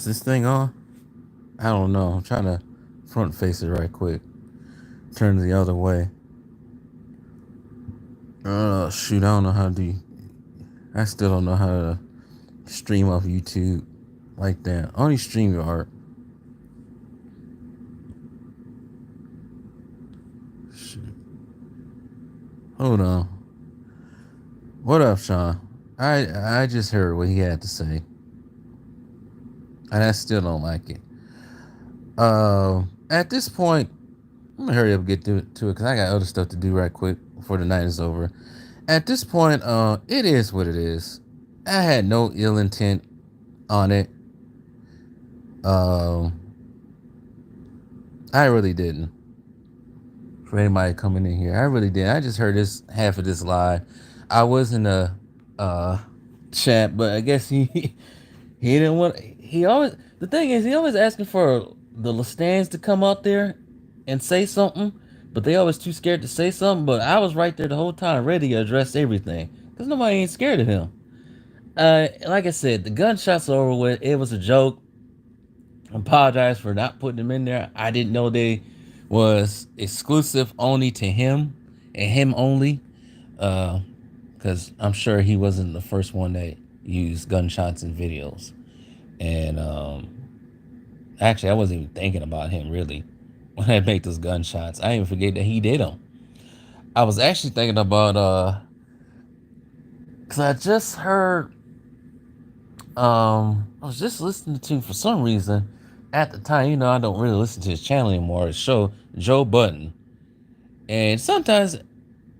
Is this thing on? I don't know. I'm trying to front face it right quick. Turn the other way. Shoot, I don't know how to do. I still don't know how to stream off YouTube like that. Only stream your art. Shoot. Hold on. What up, Sean? I just heard what he had to say, and I still don't like it. At this point, I'm gonna hurry up and get to it because I got other stuff to do right quick before the night is over. At this point, it is what it is. I had no ill intent on it. Um, I really didn't. For anybody coming in here, I really did. I just heard this half of this live. I was in a uh chat, but I guess he he didn't want. He always the thing is he always asking for the Lestans to come out there and say something, but they always too scared to say something. But I was right there the whole time, ready to address everything, cause nobody ain't scared of him. Like I said, the gunshots are over with. It was a joke. I apologize for not putting them in there. I didn't know they was exclusive only to him and him only. Because I'm sure he wasn't the first one that used gunshots in videos. And actually, I wasn't even thinking about him really when I made those gunshots. I didn't forget that he did them. I was actually thinking about because I just heard I was just listening to for some reason at the time. I don't really listen to his channel anymore. His show Joe Budden, and sometimes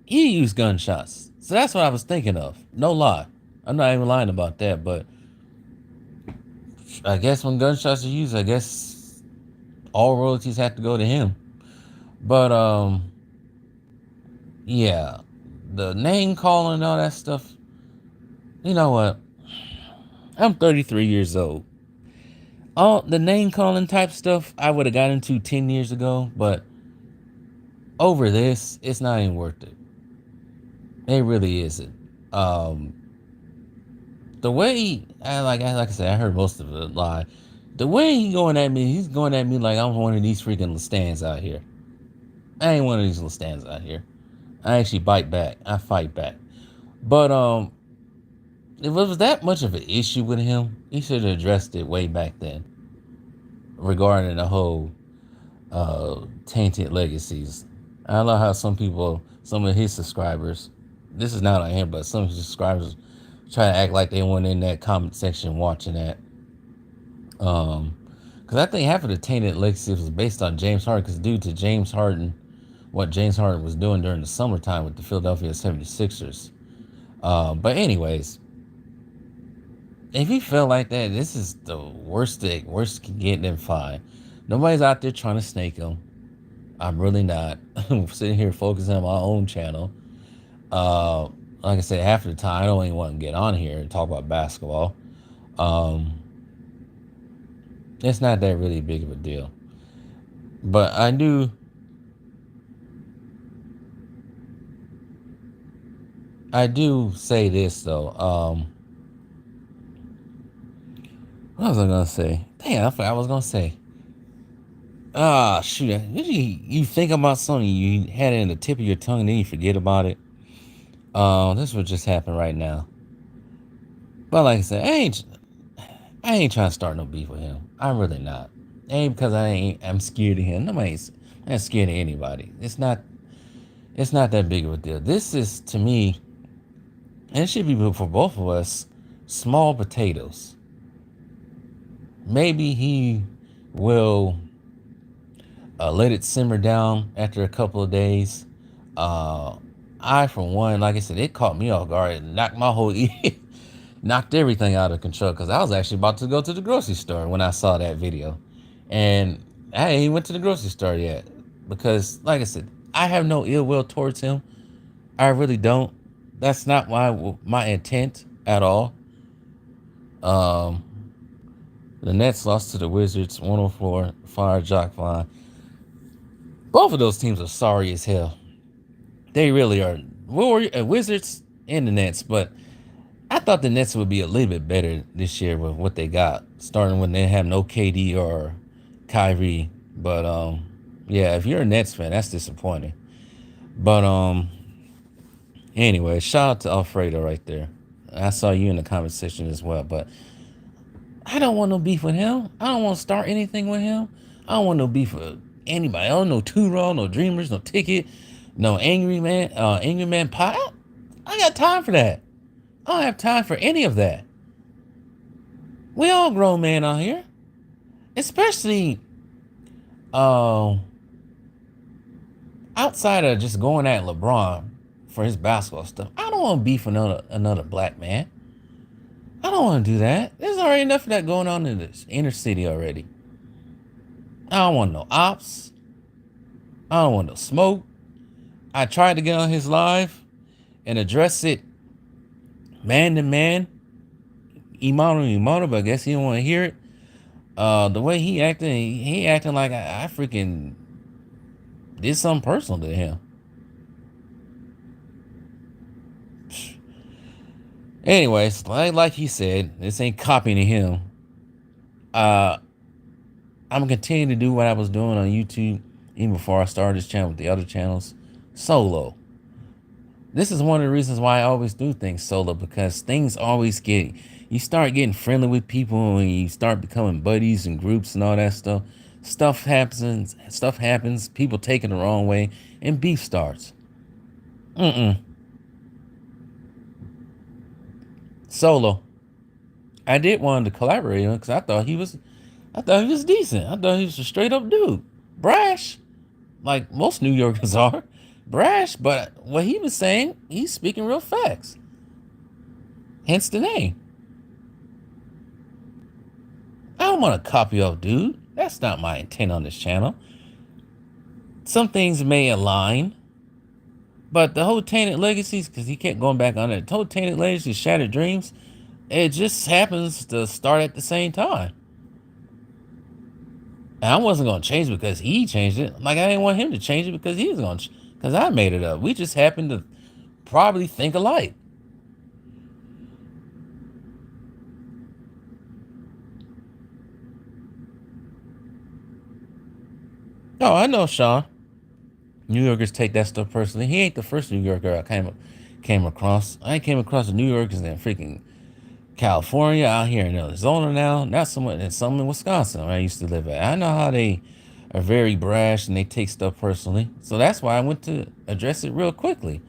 he used gunshots. So that's what I was thinking of. No lie, I'm not even lying about that. But I guess when gunshots are used, I guess all royalties have to go to him. But yeah, the name calling and all that stuff. You know what? I'm 33 years old. All the name calling type stuff I would have got into 10 years ago, but over this, it's not even worth it. It really isn't. Um, the way like I said, I heard most of it lie. The way he's going at me like I'm one of these freaking stands out here. I ain't one of these stands out here. I actually bite back. I fight back. But if it was that much of an issue with him, he should have addressed it way back then regarding the whole tainted legacies. I love how some of his subscribers, this is not on him, but some of his subscribers try to act like they weren't in that comment section watching that. Because I think half of the tainted legacies was based on James Harden, because due to James Harden, what James Harden was doing during the summertime with the Philadelphia 76ers. But anyways, if you feel like that, this is the worst can get, then fine. Nobody's out there trying to snake him. I'm really not. I'm sitting here focusing on my own channel. Like I said, half of the time I don't even want to get on here and talk about basketball. It's not that really big of a deal. But I do say this though. What was I gonna say? Damn, I forgot what I was gonna say. Ah, shoot. You think about something, you had it in the tip of your tongue, and then you forget about it. This would just happen right now. But like I said, I ain't trying to start no beef with him. I'm really not. Ain't because I'm scared of him. I'm not scared of anybody. It's not that big of a deal. This is, to me, and it should be for both of us, small potatoes. Maybe he will let it simmer down after a couple of days. I, for one, like I said, it caught me off guard. It knocked my whole knocked everything out of control, because I was actually about to go to the grocery store when I saw that video. And I ain't even went to the grocery store yet, because like I said, I have no ill will towards him. I really don't. That's not my intent at all. Um, the Nets lost to the Wizards 104, fired Jock Vaughn. Both of those teams are sorry as hell. They really are. Wizards and the Nets, but I thought the Nets would be a little bit better this year with what they got, starting when they have no KD or Kyrie. But yeah, if you're a Nets fan, that's disappointing. But anyway, shout out to Alfredo right there. I saw you in the comment section as well. But I don't want no beef with him. I don't want to start anything with him. I don't want no beef with anybody. I don't no two roll, no dreamers, no ticket, no angry man pie. I got time for that. I don't have time for any of that. We all grown men out here, especially uh, outside of just going at LeBron for his basketball stuff. I don't want to beef with another black man. I don't want to do that. There's already enough of that going on in this inner city already. I don't want no ops. I don't want no smoke. I tried to get on his live and address it man to man, Imano, but I guess he didn't want to hear it. The way he acting like I freaking did something personal to him. Anyways, like he said, this ain't copying him. I'm gonna continue to do what I was doing on YouTube even before I started this channel with the other channels, solo. This is one of the reasons why I always do things solo, because things always you start getting friendly with people and you start becoming buddies and groups and all that stuff. Stuff happens, people take it the wrong way, and beef starts. Solo. I did want to collaborate on because I thought he was decent. I thought he was a straight up dude. Brash, like most New Yorkers are. Brash, but what he was saying, he's speaking real facts. Hence the name. I don't want to copy off dude. That's not my intent on this channel. Some things may align, but the whole Tainted Legacies, because he kept going back on it, the whole Tainted Legacies, Shattered Dreams, it just happens to start at the same time. And I wasn't going to change it because he changed it. Like I didn't want him to change it because he was going to, because I made it up. We just happened to probably think alike. Oh, I know, Sean. New Yorkers take that stuff personally. He ain't the first New Yorker I came across. I came across the New Yorkers in freaking California, out here in Arizona now. Not so much, and some in Wisconsin where I used to live at. I know how they are very brash and they take stuff personally. So that's why I went to address it real quickly.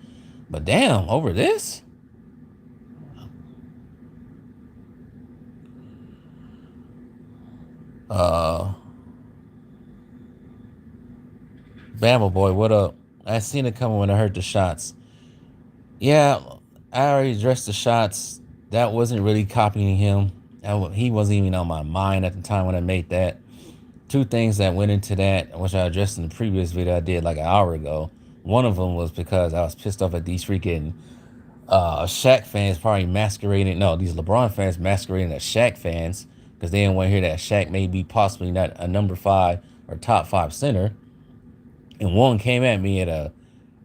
But damn, over this? Bama boy, what up? I seen it coming when I heard the shots. Yeah, I already addressed the shots. That wasn't really copying him. He wasn't even on my mind at the time when I made that. Two things that went into that, which I addressed in the previous video I did like an hour ago. One of them was because I was pissed off at these freaking Shaq fans probably masquerading. No, these LeBron fans masquerading as Shaq fans because they didn't want to hear that Shaq may be possibly not a number 5 or top 5 center. And one came at me at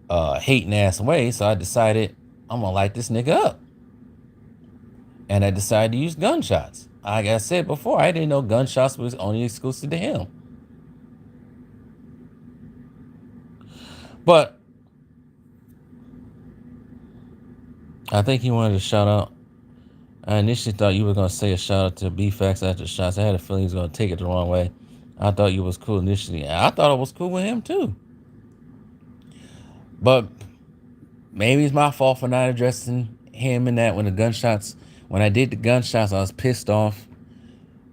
a hating ass way, so I decided I'm gonna light this nigga up. And I decided to use gunshots. Like I said before, I didn't know gunshots was only exclusive to him. But I think he wanted to shout out. I initially thought you were going to say a shout out to B-Facts after the shots. I had a feeling he was going to take it the wrong way. I thought you was cool initially. I thought it was cool with him too. But maybe it's my fault for not addressing him in that when I did the gunshots, I was pissed off.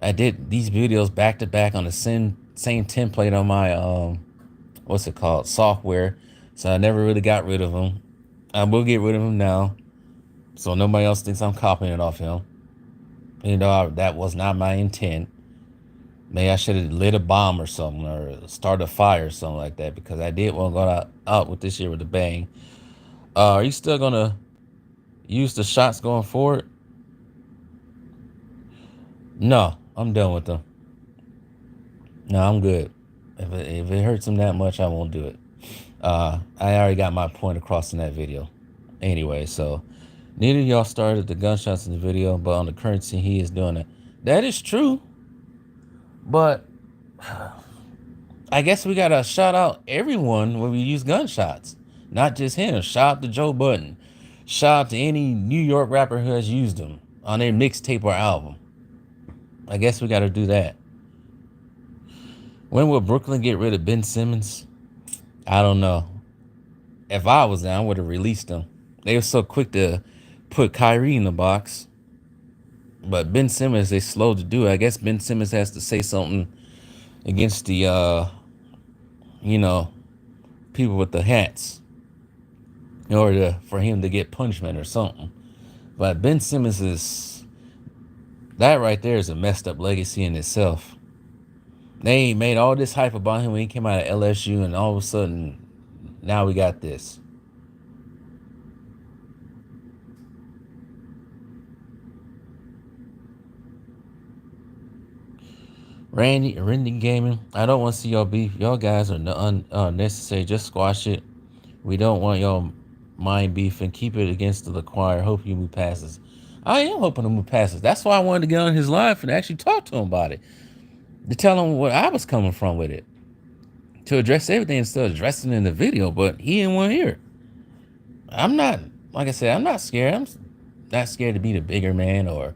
I did these videos back to back on the same template on my what's it called, software. So I never really got rid of them. I will get rid of them now, so nobody else thinks I'm copying it off him. You know, that was not my intent. Maybe I should have lit a bomb or something, or started a fire or something like that, because I did want to go out with this year with a bang. Are you still gonna use the shots going forward? No, I'm done with them. No, I'm good. If it hurts him that much, I won't do it. I already got my point across in that video. Anyway, so Neither of y'all started the gunshots in the video, but on the currency, he is doing it. That is true. But I guess we gotta shout out everyone when we use gunshots. Not just him. Shout out to Joe Budden. Shout out to any New York rapper who has used them on their mixtape or album. I guess we gotta do that. When will Brooklyn get rid of Ben Simmons? I don't know. If I was there, I would have released them. They were so quick to put Kyrie in the box. But Ben Simmons, they slow to do it. I guess Ben Simmons has to say something against the, people with the hats in order for him to get punishment or something. But Ben Simmons that right there is a messed up legacy in itself. They made all this hype about him when he came out of LSU, and all of a sudden, now we got this. Randy Gaming, I don't want to see y'all beef. Y'all guys are unnecessary. Just squash it. We don't want y'all mind beef and keep it against the choir. Hope you move passes. I am hoping to move passes. That's why I wanted to get on his live and actually talk to him about it. To tell him where I was coming from with it. To address everything instead of addressing it in the video, but he didn't want to hear it. I'm not, like I said, I'm not scared. I'm not scared to be the bigger man or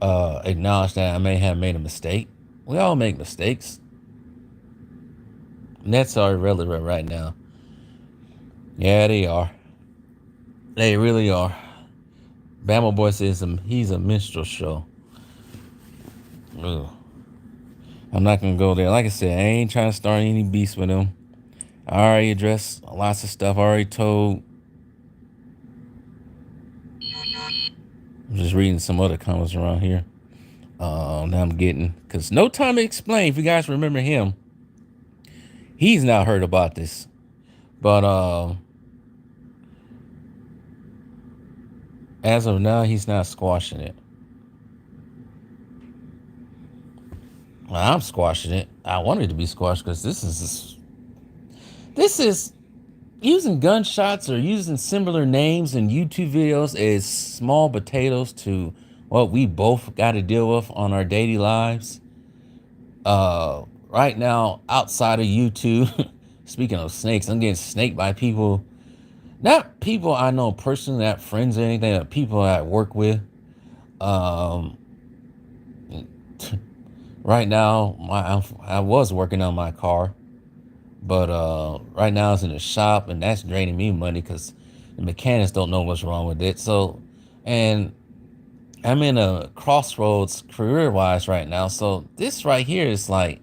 acknowledge that I may have made a mistake. We all make mistakes. Nets are irrelevant right now. Yeah, they are. They really are. Bama Boy says he's a minstrel show. Ugh. I'm not going to go there. Like I said, I ain't trying to start any beefs with him. I already addressed lots of stuff. I already told. I'm just reading some other comments around here. Now I'm getting, because No Time to Explain, if you guys remember him, he's not heard about this. But as of now, he's not squashing it. Well, I'm squashing it. I want it to be squashed because this is using gunshots or using similar names in YouTube videos is small potatoes to what we both got to deal with on our daily lives. Right now, outside of YouTube, speaking of snakes, I'm getting snaked by people. Not people I know personally, not friends or anything, but people I work with. Right now, I was working on my car, but right now it's in the shop, and that's draining me money because the mechanics don't know what's wrong with it. So, and I'm in a crossroads career-wise right now. So this right here is like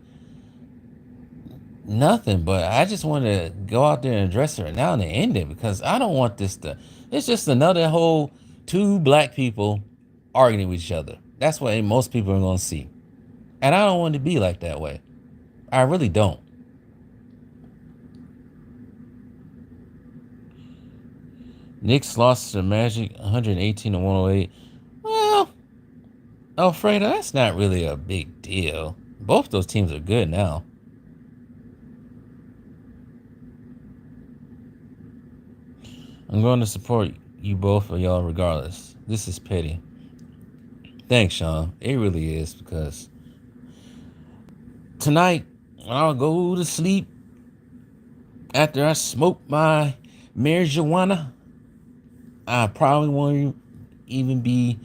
nothing, but I just want to go out there and address it now and end it because I don't want this to. It's just another whole two black people arguing with each other. That's what most people are going to see. And I don't want it to be like that way. I really don't. Knicks lost to Magic 118 to 108. Well, Alfredo, that's not really a big deal. Both those teams are good now. I'm going to support you both of y'all regardless. This is petty. Thanks, Sean. It really is because tonight I'll go to sleep after I smoke my marijuana. I probably won't even be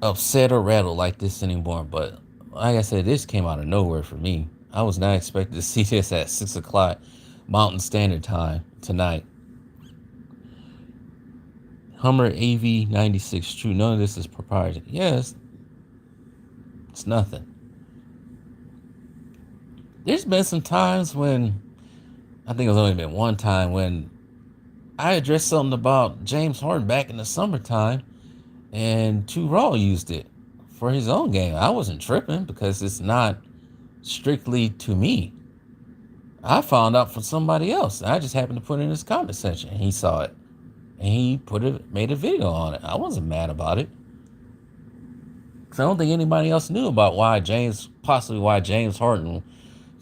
upset or rattled like this anymore. But like I said, this came out of nowhere for me. I was not expecting to see this at 6 o'clock Mountain Standard Time tonight. Hummer AV96 true. None of this is proprietary. Yes, it's nothing. There's been some times when, I think it's only been one time when I addressed something about James Harden back in the summertime, and 2 Raw used it for his own game. I wasn't tripping because it's not strictly to me. I found out from somebody else. I just happened to put it in his comment section, and he saw it, and he made a video on it. I wasn't mad about it. Because I don't think anybody else knew about why James Harden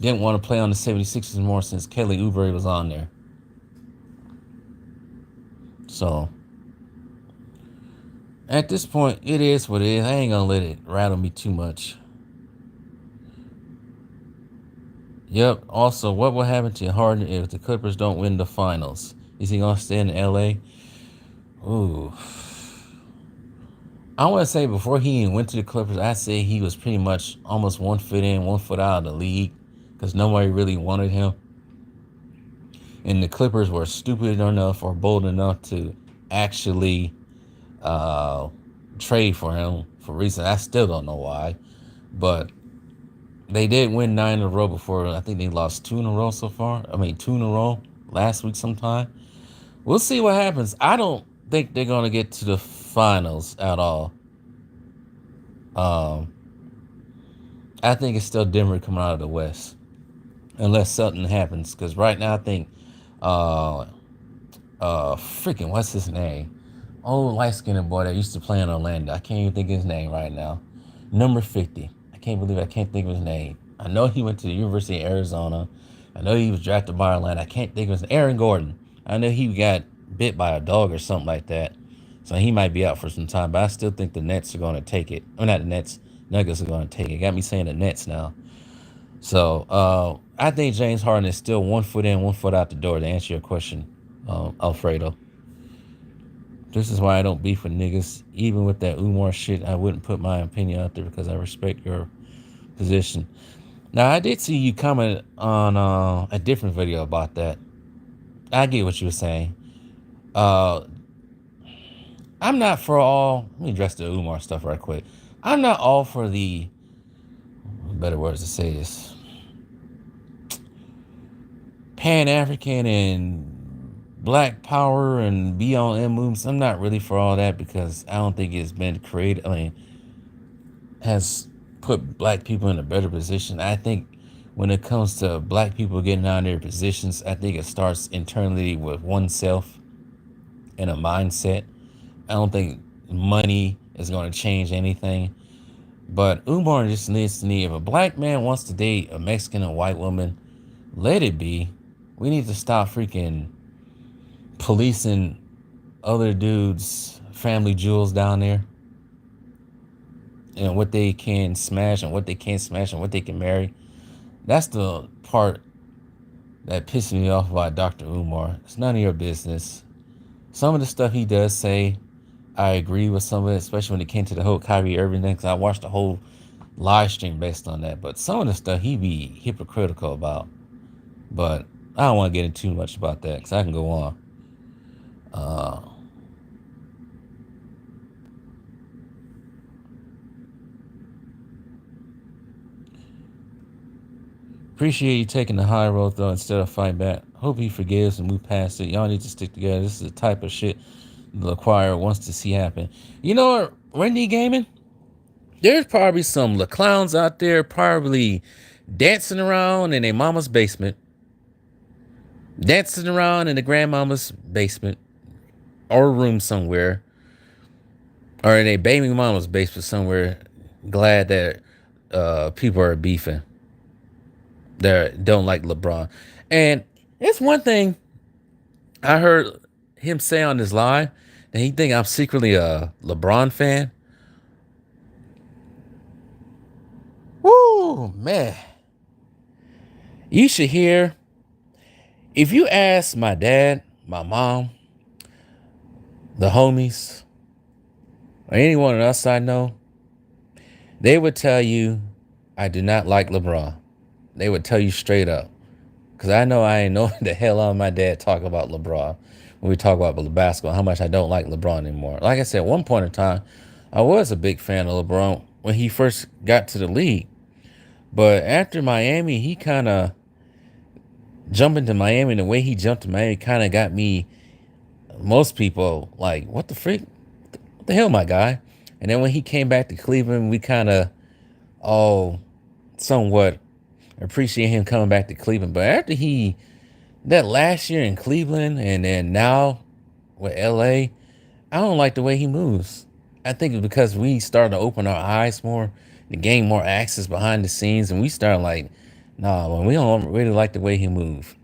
didn't want to play on the 76ers more since Kelly Oubre was on there. So, At this point, it is what it is. I ain't gonna let it rattle me too much. Yep. Also, what will happen to Harden if the Clippers don't win the finals? Is he gonna stay in LA? Ooh. I want to say before he even went to the Clippers, I say he was pretty much almost 1 foot in, 1 foot out of the league because nobody really wanted him. And the Clippers were stupid enough or bold enough to actually trade for him for reasons I still don't know why. But they did win 9 in a row before. I think they lost 2 in a row so far. I mean, 2 in a row last week sometime. We'll see what happens. I don't think they're going to get to the finals at all. Um, I think it's still Denver coming out of the West. Unless something happens. Because right now I think freaking what's his name? Old light skinned boy that used to play in Orlando. I can't even think of his name right now. Number 50. I can't believe I can't think of his name. I know he went to the University of Arizona. I know he was drafted by Atlanta. I can't think of his name. Aaron Gordon. I know he got bit by a dog or something like that. So he might be out for some time. But I still think the Nets are going to take it. Or not the Nets. Nuggets are going to take it. Got me saying the Nets now. So I think James Harden is still 1 foot in, 1 foot out the door to answer your question, Alfredo. This is why I don't beef with niggas. Even with that Umar shit, I wouldn't put my opinion out there because I respect your position. Now, I did see you comment on a different video about that. I get what you were saying. Uh, I'm not for all. Let me address the Umar stuff right quick. I'm not all for the better words to say this. Pan-African and Black Power and BLM movements. I'm not really for all that because I don't think it's been created. I mean, has put black people in a better position. I think when it comes to black people getting out of their positions, I think it starts internally with oneself and a mindset. I don't think money is going to change anything. But Umar just needs to need, if a black man wants to date a Mexican and white woman, let it be. We need to stop freaking policing other dudes' family jewels down there and what they can smash and what they can't smash and what they can marry. That's the part that pisses me off about Dr. Umar. It's none of your business. Some of the stuff he does say, I agree with some of it, especially when it came to the whole Kyrie Irving thing, because I watched the whole live stream based on that. But some of the stuff he be hypocritical about. But I don't want to get into too much about that because I can go on. Appreciate you taking the high road though instead of fight back. Hope he forgives and move past it. Y'all need to stick together. This is the type of shit the Acquire wants to see happen. You know what, Wendy Gaming? There's probably some clowns out there probably dancing around in their mama's basement. Dancing around in the grandmama's basement or room somewhere. Or in a baby mama's basement somewhere. Glad that people are beefing. They don't like LeBron. And it's one thing I heard him say on his live that he think I'm secretly a LeBron fan. Woo, man. You should hear. If you ask my dad, my mom, the homies, or anyone else I know, they would tell you I do not like LeBron. They would tell you straight up. Because I know I ain't know the hell on my dad talk about LeBron when we talk about basketball, how much I don't like LeBron anymore. Like I said, at one point in time, I was a big fan of LeBron when he first got to the league. But after Miami, he kind of jumping to Miami. The way he jumped to Miami kind of got me, most people, like, what the freak? What the hell, my guy? And then when he came back to Cleveland, we kind of all somewhat appreciate him coming back to Cleveland. But after that last year in Cleveland and then now with LA, I don't like the way he moves. I think it's because we started to open our eyes more, to gain more access behind the scenes, and we started like, nah, man, we don't really like the way he moves.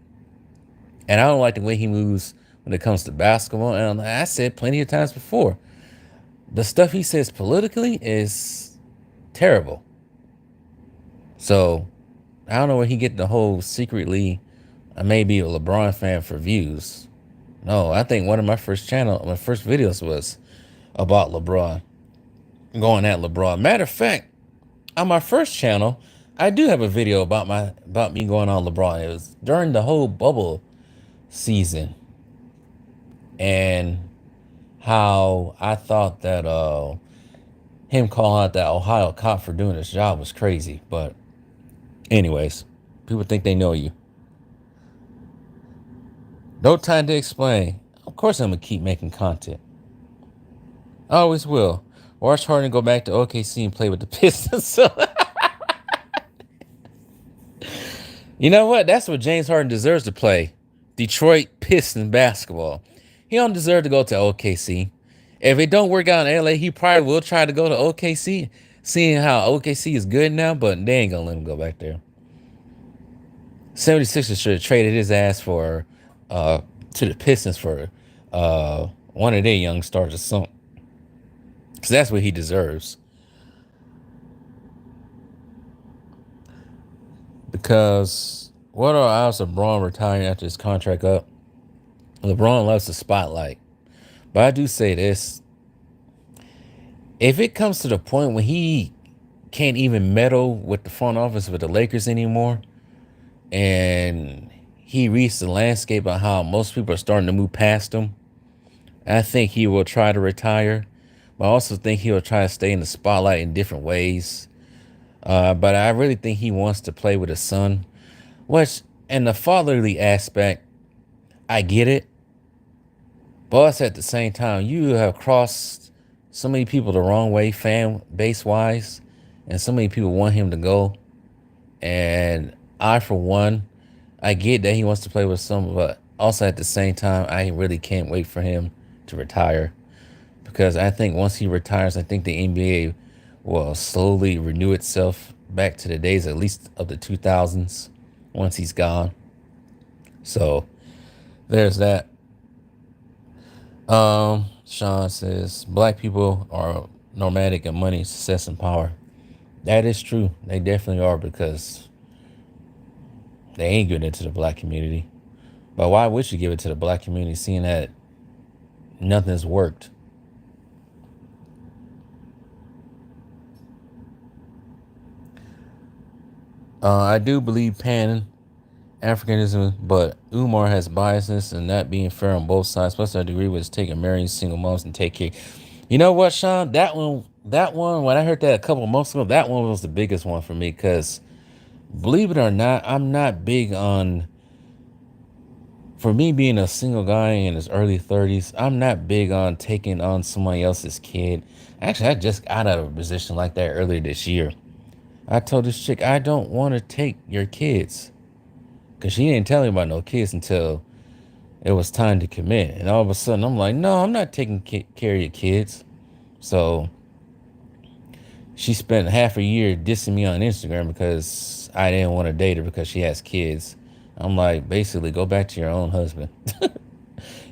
And I don't like the way he moves when it comes to basketball. And I said plenty of times before, the stuff he says politically is terrible. So I don't know where he get the whole secretly I may be a LeBron fan for views. No, I think one of my first videos was about LeBron, going at LeBron. Matter of fact, on my first channel, I do have a video about me going on LeBron. It was during the whole bubble season, and how I thought that him calling out that Ohio cop for doing his job was crazy. But anyways, people think they know you. No time to explain. Of course I'm gonna keep making content. I always will. Watch Harden go back to OKC and play with the Pistons. So you know what? That's what James Harden deserves to play. Detroit Pistons basketball. He don't deserve to go to OKC. If it don't work out in LA, he probably will try to go to OKC, seeing how OKC is good now, but they ain't gonna let him go back there. 76ers should have traded his ass for to the Pistons for one of their young stars or something. Because that's what he deserves. Because what are odds of LeBron retiring after his contract up? LeBron loves the spotlight. But I do say this. If it comes to the point when he can't even meddle with the front office with the Lakers anymore, and he reads the landscape of how most people are starting to move past him, I think he will try to retire. But I also think he will try to stay in the spotlight in different ways. But I really think he wants to play with his son. Which, in the fatherly aspect, I get it. But at the same time, you have crossed so many people the wrong way, fan base wise, and so many people want him to go. And I, for one, I get that he wants to play with some, but also at the same time, I really can't wait for him to retire. Because I think once he retires, I think the NBA will slowly renew itself back to the days, at least of the 2000s, once he's gone. So there's that. Sean says, black people are nomadic in money, success, and power. That is true. They definitely are, because they ain't giving it to the black community. But why would you give it to the black community, seeing that nothing's worked? I do believe Pan-Africanism, but Umar has biasness and not being fair on both sides. Plus, I agree with taking marrying single moms and take care. You know what, Sean? That one, when I heard that a couple of months ago, that one was the biggest one for me, because believe it or not, I'm not big on, for me being a single guy in his early 30s, I'm not big on taking on somebody else's kid. Actually, I just got out of a position like that earlier this year. I told this chick, I don't want to take your kids. Because she didn't tell me about no kids until it was time to commit. And all of a sudden, I'm like, no, I'm not taking care of your kids. So she spent half a year dissing me on Instagram because I didn't want to date her because she has kids. I'm like, basically, go back to your own husband.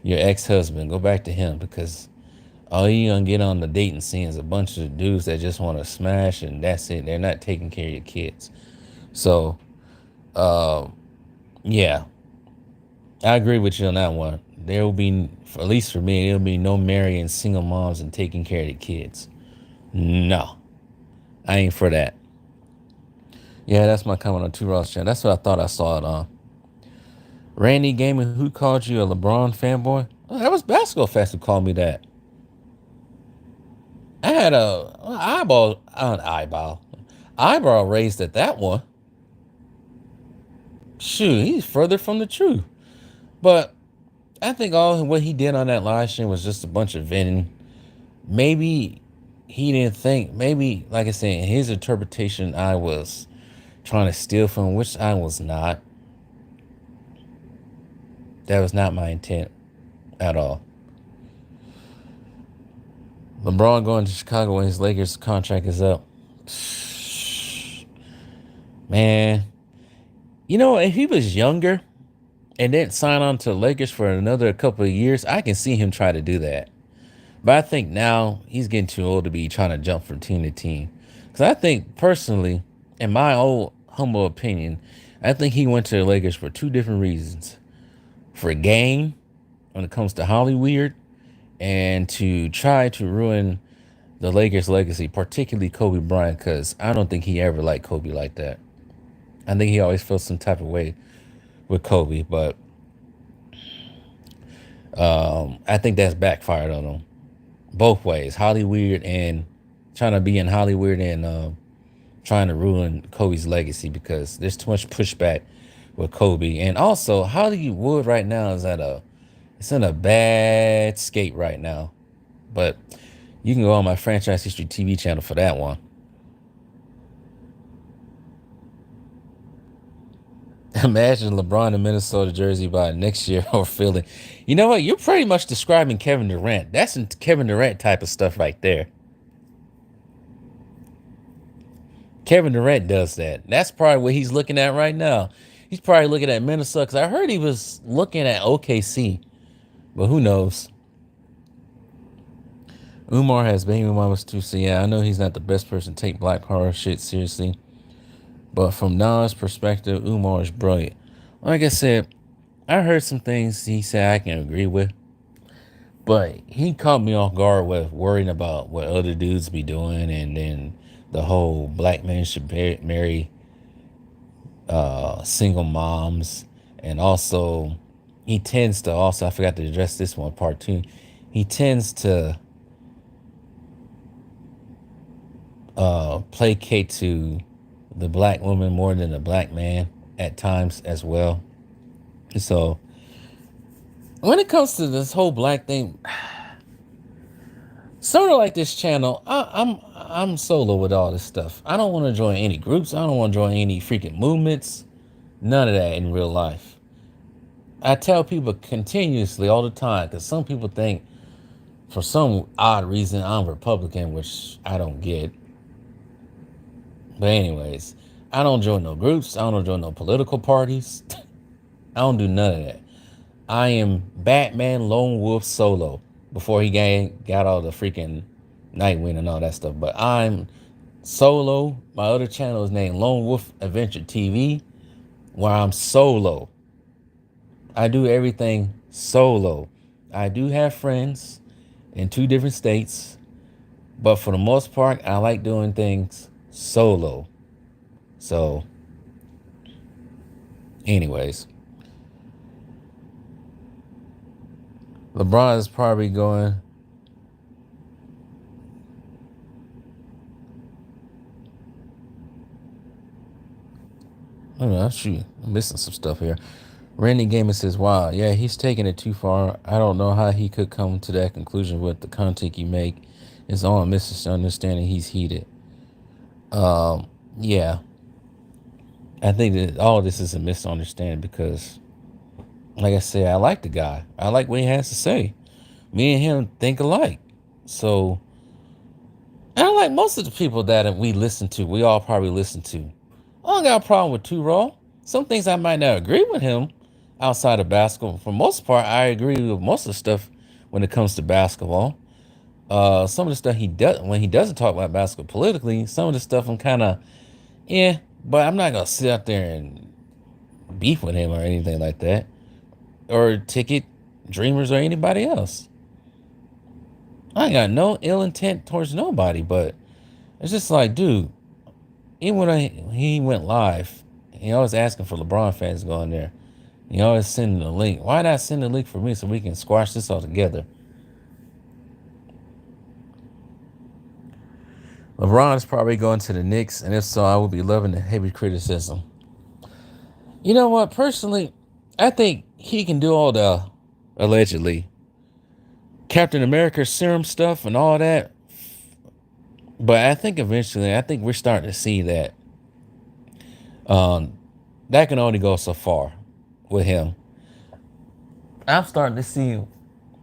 Your ex-husband. Go back to him, because all you're going to get on the dating scene is a bunch of dudes that just want to smash, and that's it. They're not taking care of your kids. So, yeah, I agree with you on that one. There will be, at least for me, there'll be no marrying single moms and taking care of the kids. No, I ain't for that. Yeah, that's my comment on Two Ross channel. That's what I thought I saw it on. Randy Gaming, who called you a LeBron fanboy? Oh, that was Basketball Fest who called me that. I had a eyebrow raised at that one. Shoot, he's further from the truth. But I think all what he did on that live stream was just a bunch of venting. Maybe he didn't think, maybe, like I said, in his interpretation, I was trying to steal from him, which I was not. That was not my intent at all. LeBron going to Chicago when his Lakers contract is up. Man, you know, if he was younger and didn't sign on to the Lakers for another couple of years, I can see him try to do that. But I think now he's getting too old to be trying to jump from team to team. Because I think personally, in my old humble opinion, I think he went to the Lakers for two different reasons: for game when it comes to Hollywood, and to try to ruin the Lakers' legacy, particularly Kobe Bryant. Because I don't think he ever liked Kobe like that. I think he always felt some type of way with Kobe, but I think that's backfired on him both ways. Hollywood and trying to be in Hollywood and trying to ruin Kobe's legacy because there's too much pushback with Kobe. And also Hollywood right now is it's in a bad skate right now. But you can go on my Franchise History TV channel for that one. Imagine LeBron in Minnesota jersey by next year or Philly. You know what? You're pretty much describing Kevin Durant. That's some Kevin Durant type of stuff right there. Kevin Durant does that. That's probably what he's looking at right now. He's probably looking at Minnesota because I heard he was looking at OKC, but who knows? Umar has baby mamas too, so yeah, I know he's not the best person to take black horror shit seriously. But from Nas' perspective, Umar is brilliant. Like I said, I heard some things he said I can agree with, but he caught me off guard with worrying about what other dudes be doing, and then the whole black men should marry single moms, and also he tends to also, I forgot to address this one part two. He tends to placate to the black woman more than the black man at times as well. So when it comes to this whole black thing, sort of like this channel, I'm solo with all this stuff. I don't want to join any groups. I don't want to join any freaking movements. None of that in real life. I tell people continuously all the time because some people think for some odd reason I'm Republican, which I don't get. But anyways, I don't join no groups. I don't join no political parties. I don't do none of that. I am Batman Lone Wolf Solo before he got all the freaking Nightwing and all that stuff. But I'm solo. My other channel is named Lone Wolf Adventure TV, where I'm solo. I do everything solo. I do have friends in 2 different states, but for the most part, I like doing things solo. So, anyways, LeBron is probably going. Oh, shoot, I'm missing some stuff here. Randy Gamer says, wow, yeah, he's taking it too far. I don't know how he could come to that conclusion with the content you make. It's all a misunderstanding. He's heated. Yeah. I think that all of this is a misunderstanding because, like I said, I like the guy. I like what he has to say. Me and him think alike. So, I like most of the people that we listen to. We all probably listen to. I don't got a problem with Too Raw. Some things I might not agree with him outside of basketball. For the most part, I agree with most of the stuff when it comes to basketball. Some of the stuff he does when he doesn't talk about basketball politically, some of the stuff I'm kind of, yeah, but I'm not gonna sit out there and beef with him or anything like that, or Ticket Dreamers or anybody else. I ain't got no ill intent towards nobody, but it's just like, dude, even when he went live, he always asking for LeBron fans to go in there. He always sending the link. Why not send the link for me so we can squash this all together? LeBron is probably going to the Knicks, and if so, I would be loving the heavy criticism. You know what? Personally, I think he can do all the allegedly Captain America serum stuff and all that. But I think eventually, I think we're starting to see that that can only go so far with him. I'm starting to see,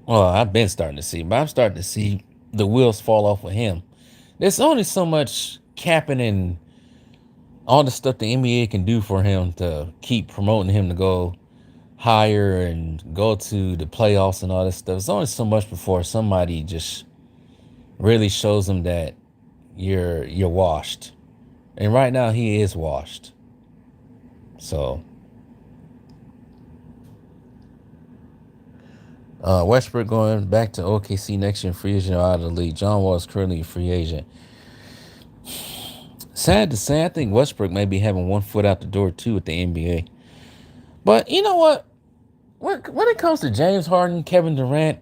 well, I've been starting to see, but I'm starting to see the wheels fall off with him. There's only so much capping and all the stuff the NBA can do for him to keep promoting him to go higher and go to the playoffs and all this stuff. There's only so much before somebody just really shows him that you're washed. And right now he is washed. So Westbrook going back to OKC next year, free agent or out of the league. John Wall is currently a free agent. Sad to say, I think Westbrook may be having one foot out the door too with the NBA. But you know what? When it comes to James Harden, Kevin Durant,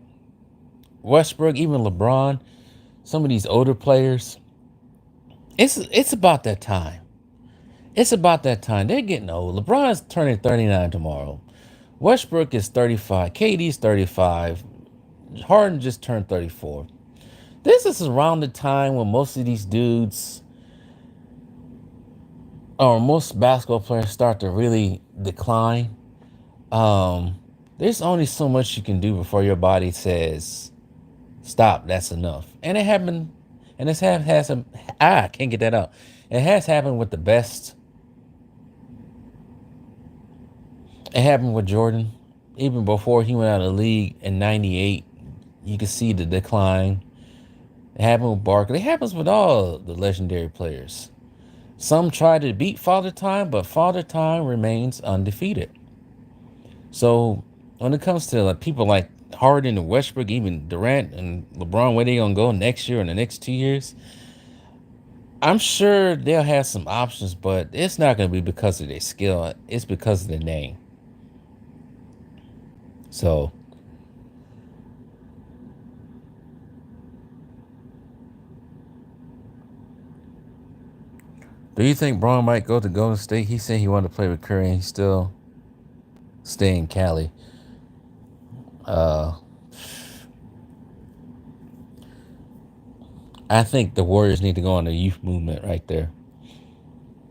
Westbrook, even LeBron, some of these older players, it's about that time. It's about that time. They're getting old. LeBron's turning 39 tomorrow. Westbrook is 35. KD's 35. Harden just turned 34. This is around the time when most of these dudes, or most basketball players, start to really decline. There's only so much you can do before your body says, stop, that's enough. And it happened, and it's has some, I can't get that out. It has happened with the best. It happened with Jordan. Even before he went out of the league in 98, you could see the decline. It happened with Barkley. It happens with all the legendary players. Some try to beat Father Time, but Father Time remains undefeated. So when it comes to like people like Harden and Westbrook, even Durant and LeBron, where they gonna go next year and the next 2 years, I'm sure they'll have some options, but it's not gonna be because of their skill. It's because of the name. So do you think Braun might go to Golden State? He said he wanted to play with Curry and he's still staying in Cali. Uh, I think the Warriors need to go on the youth movement right there.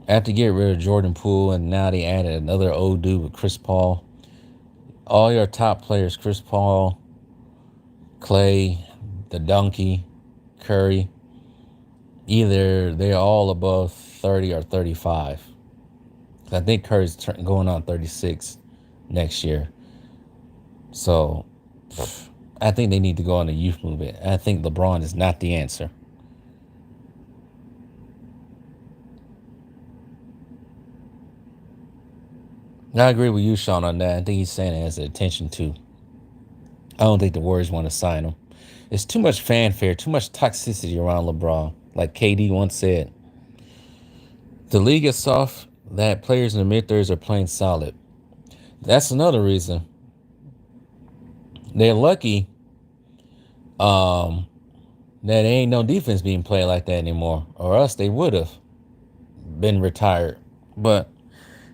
After get rid of Jordan Poole and now they added another old dude with Chris Paul. All your top players, Chris Paul, Clay, the Donkey, Curry, either they're all above 30 or 35. I think Curry's going on 36 next year. So I think they need to go on the youth movement. I think LeBron is not the answer. I agree with you, Sean, on that. I think he's saying it as an attention too. I don't think the Warriors want to sign him. It's too much fanfare, too much toxicity around LeBron. Like KD once said, the league is soft that players in the mid thirties are playing solid. That's another reason. They're lucky that ain't no defense being played like that anymore. Or else they would have been retired. But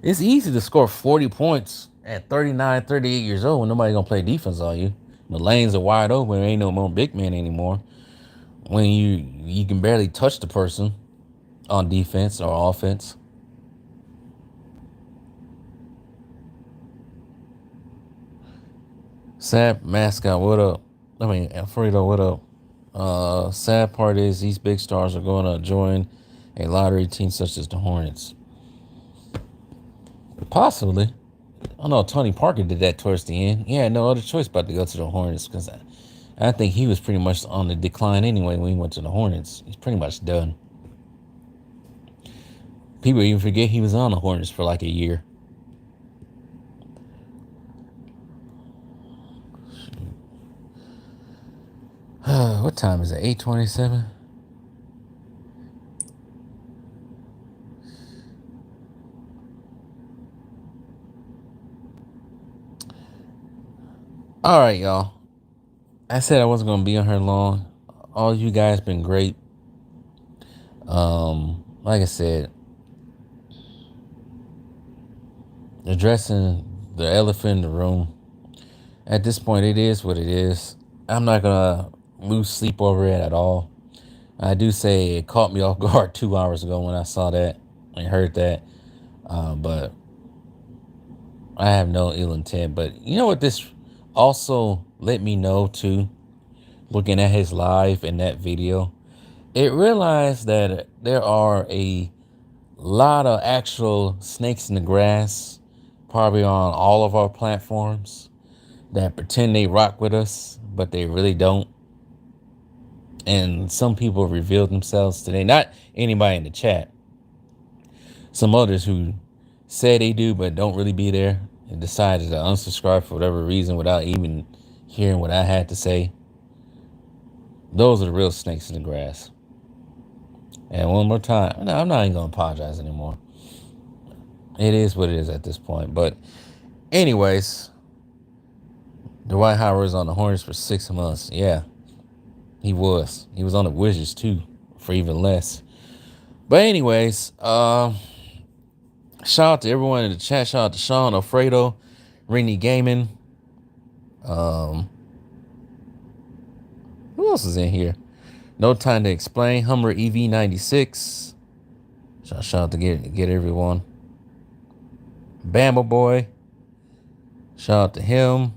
it's easy to score 40 points at 39, 38 years old when nobody gonna play defense on you. The lanes are wide open. There ain't no more big man anymore. When you can barely touch the person on defense or offense. Sad mascot, what up? I mean, Alfredo, what up? Sad part is these big stars are going to join a lottery team such as the Hornets. Possibly. I know Tony Parker did that towards the end. He had no other choice but to go to the Hornets because I think he was pretty much on the decline anyway when he went to the Hornets. He's pretty much done. People even forget he was on the Hornets for like a year. What time is it? 8:27? All right, y'all. I said I wasn't gonna be on here long. All you guys been great. Like I said, addressing the elephant in the room. At this point, it is what it is. I'm not gonna lose sleep over it at all. I do say it caught me off guard 2 hours ago when I saw that and heard that. But I have no ill intent. But you know what this also let me know too, looking at his live in that video, it realized that there are a lot of actual snakes in the grass, probably on all of our platforms, that pretend they rock with us, but they really don't. And some people revealed themselves today. Not anybody in the chat. Some others who say they do but don't really be there and decided to unsubscribe for whatever reason without even hearing what I had to say. Those are the real snakes in the grass. And one more time, no, I'm not even going to apologize anymore. It is what it is at this point. But anyways, Dwight Howard was on the Hornets for 6 months. Yeah, he was. He was on the Wizards too for even less. But anyways, shout out to everyone in the chat. Shout out to Sean, Alfredo, Rini Gaming. Who else is in here? No Time to Explain. Hummer EV96. Shout out to get everyone. Bama Boy. Shout out to him.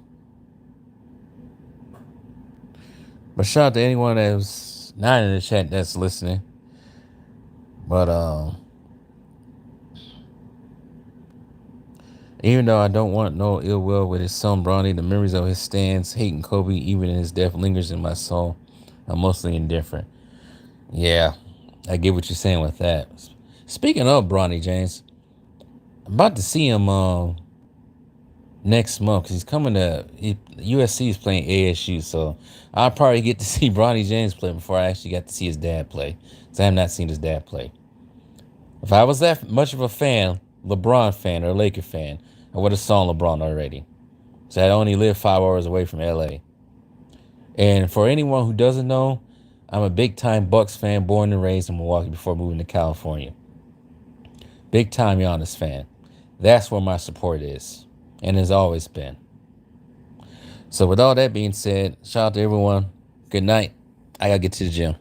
But shout out to anyone that's not in the chat that's listening. But even though I don't want no ill will with his son Bronny, the memories of his stands, hating Kobe, even in his death, lingers in my soul. I'm mostly indifferent. Yeah, I get what you're saying with that. Speaking of Bronny James, I'm about to see him next month because he's coming to USC is playing ASU, so I'll probably get to see Bronny James play before I actually got to see his dad play. Because I have not seen his dad play. If I was that much of a fan, LeBron fan or Laker fan, I would have saw LeBron already. So I only live 5 hours away from LA. And for anyone who doesn't know, I'm a big time Bucks fan, born and raised in Milwaukee before moving to California. Big time Giannis fan. That's where my support is, and has always been. So with all that being said, shout out to everyone. Good night. I gotta get to the gym.